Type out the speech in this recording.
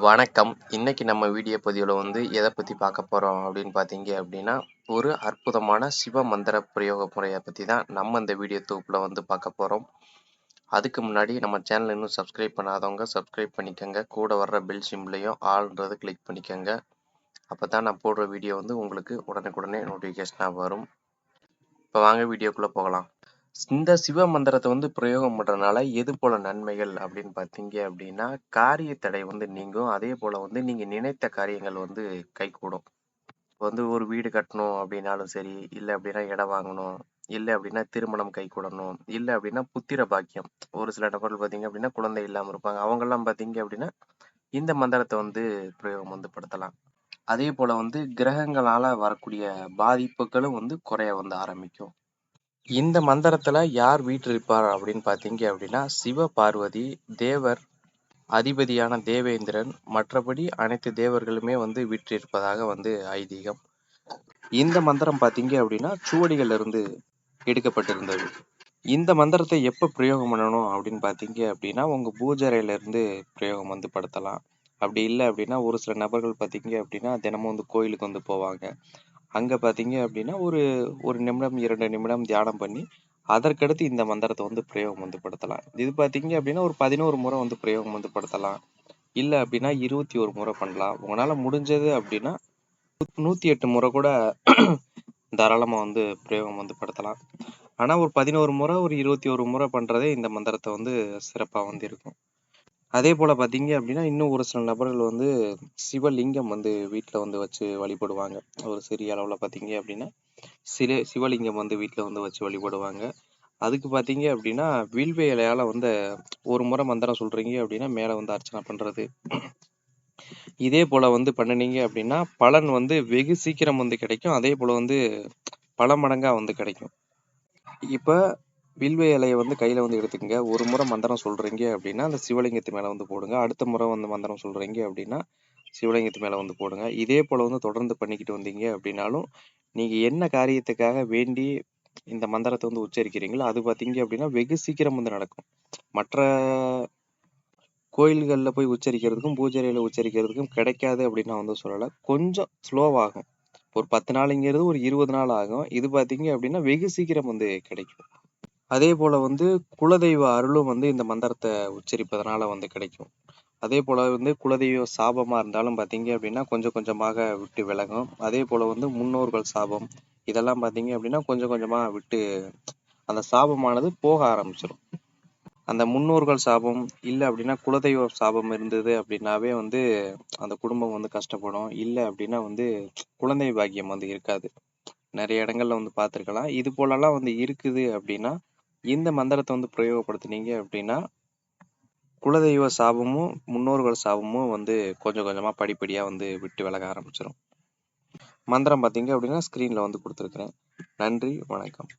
வணக்கம். இன்னைக்கு நம்ம வீடியோ பதிவுல எத பத்தி பார்க்க போறோம் அப்படின்னு பார்த்தீங்க அப்படின்னா, ஒரு அற்புதமான சிவ மந்திர பிரயோக முறைய பத்தி தான் நம்ம இந்த வீடியோ தொகுப்புல பார்க்க போறோம். அதுக்கு முன்னாடி நம்ம சேனல் இன்னும் சப்ஸ்கிரைப் பண்ணாதவங்க சப்ஸ்கிரைப் பண்ணிக்கங்க. கூட வர்ற பெல் சிம்பலையும் ஆல்ன்றத கிளிக் பண்ணிக்கங்க. அப்பதான் நான் போடுற வீடியோ உங்களுக்கு உடனுக்குடனே நோட்டிஃபிகேஷனா வரும். இப்போ வாங்க வீடியோக்குள்ள போகலாம். இந்த சிவ மந்திரத்தை பிரயோகம் பண்றதுனால எது போல நன்மைகள் அப்படின்னு பார்த்தீங்க அப்படின்னா, காரிய தடை நீங்கும். அதே போல நீங்க நினைத்த காரியங்கள் கைகூடும். ஒரு வீடு கட்டணும் அப்படின்னாலும் சரி, இல்ல அப்படின்னா இடம் வாங்கணும், இல்ல அப்படின்னா திருமணம் கைகூடணும், இல்ல அப்படின்னா புத்திர பாக்கியம். ஒரு சில நபர்கள் பார்த்தீங்க அப்படின்னா குழந்தை இல்லாம இருப்பாங்க. அவங்கெல்லாம் பார்த்தீங்க அப்படின்னா இந்த மந்திரத்தை பிரயோகம் படுத்தலாம். அதே போல கிரகங்களால வரக்கூடிய பாதிப்புகளும் குறைய ஆரம்பிக்கும். இந்த மந்திரத்துல யார் வீற்றிருப்பார் அப்படின்னு பார்த்தீங்க அப்படின்னா, சிவ பார்வதி, தேவர் அதிபதியான தேவேந்திரன், மற்றபடி அனைத்து தேவர்களுமே வீற்றிருப்பதாக ஐதீகம். இந்த மந்திரம் பார்த்தீங்க அப்படின்னா சுவடிகள்ல இருந்து எடுக்கப்பட்டிருந்தது. இந்த மந்திரத்தை எப்ப பிரயோகம் பண்ணணும் அப்படின்னு பார்த்தீங்க அப்படின்னா, உங்க பூஜை அறையில இருந்து பிரயோகம் படுத்தலாம். அப்படி இல்லை அப்படின்னா ஒரு சில நபர்கள் பார்த்தீங்க அப்படின்னா தினமும் கோயிலுக்கு போவாங்க. அங்க பார்த்தீங்க அப்படின்னா ஒரு 1 நிமிடம் 2 நிமிடம் தியானம் பண்ணி அதற்கடுத்து இந்த மந்திரத்தை பிரயோகம் படுத்தலாம். இது பார்த்தீங்க அப்படின்னா ஒரு 11 முறை பிரயோகம் படுத்தலாம். இல்ல அப்படின்னா 21 முறை பண்ணலாம். உங்களால முடிஞ்சது அப்படின்னா 108 முறை கூட தாராளமா பிரயோகம் படுத்தலாம். ஆனா ஒரு 11 முறை ஒரு 21 முறை பண்றதே இந்த மந்திரத்தை சிறப்பா இருக்கும். அதே போல பார்த்தீங்க அப்படின்னா இன்னும் ஒரு சில நபர்கள் சிவலிங்கம் வீட்டுல வச்சு வழிபடுவாங்க. ஒரு சிறிய அளவுல பார்த்தீங்க அப்படின்னா சிவலிங்கம் வீட்டுல வச்சு வழிபடுவாங்க. அதுக்கு பார்த்தீங்க அப்படின்னா வில்வ இலையால ஒரு முறை மந்திரம் சொல்றீங்க அப்படின்னா மேல அர்ச்சனை பண்றது. இதே போல பண்ணுனீங்க அப்படின்னா பலன் வெகு சீக்கிரம் கிடைக்கும். அதே போல பல மடங்கா கிடைக்கும். இப்ப வில்வ இலையை கையில எடுத்துக்கங்க. ஒரு முறை மந்திரம் சொல்றீங்க அப்படின்னா அந்த சிவலிங்கத்து மேல போடுங்க. அடுத்த முறை மந்திரம் சொல்றீங்க அப்படின்னா சிவலிங்கத்து மேல போடுங்க. இதே போல தொடர்ந்து பண்ணிக்கிட்டு வந்தீங்க அப்படின்னாலும் நீங்க என்ன காரியத்துக்காக வேண்டி இந்த மந்திரத்தை உச்சரிக்கிறீங்களோ அது பார்த்தீங்க அப்படின்னா வெகு சீக்கிரம் நடக்கும். மற்ற கோயில்கள்ல போய் உச்சரிக்கிறதுக்கும் பூஜை அறையில உச்சரிக்கிறதுக்கும் கிடைக்காது அப்படின்னு நான் சொல்லல. கொஞ்சம் ஸ்லோவாகும். ஒரு 10 நாளுங்கிறது ஒரு 20 நாள் ஆகும். இது பார்த்தீங்க அப்படின்னா வெகு சீக்கிரம் கிடைக்கும். அதே போல குலதெய்வ அருளும் இந்த மந்திரத்தை உச்சரிப்பதனால கிடைக்கும். அதே போல குலதெய்வ சாபமா இருந்தாலும் பார்த்தீங்க அப்படின்னா கொஞ்சம் கொஞ்சமாக விட்டு விலகும். அதே போல முன்னோர்கள் சாபம் இதெல்லாம் பார்த்தீங்க அப்படின்னா கொஞ்சம் கொஞ்சமா விட்டு அந்த சாபமானது போக ஆரம்பிச்சிடும். அந்த முன்னோர்கள் சாபம் இல்லை அப்படின்னா குலதெய்வ சாபம் இருந்தது அப்படின்னாவே அந்த குடும்பம் கஷ்டப்படும். இல்லை அப்படின்னா குழந்தை பாக்கியம் இருக்காது. நிறைய இடங்கள்ல பார்த்திருக்கலாம். இது போலலாம் இருக்குது அப்படின்னா இந்த மந்திரத்தை பிரயோகப்படுத்துனீங்க அப்படின்னா குலதெய்வ சாபமும் முன்னோர்கள் சாபமும் கொஞ்சம் கொஞ்சமா படிப்படியா விட்டு விலக ஆரம்பிச்சிடும். மந்திரம் பார்த்தீங்க அப்படின்னா ஸ்கிரீன்ல கொடுத்துருக்கிறேன். நன்றி, வணக்கம்.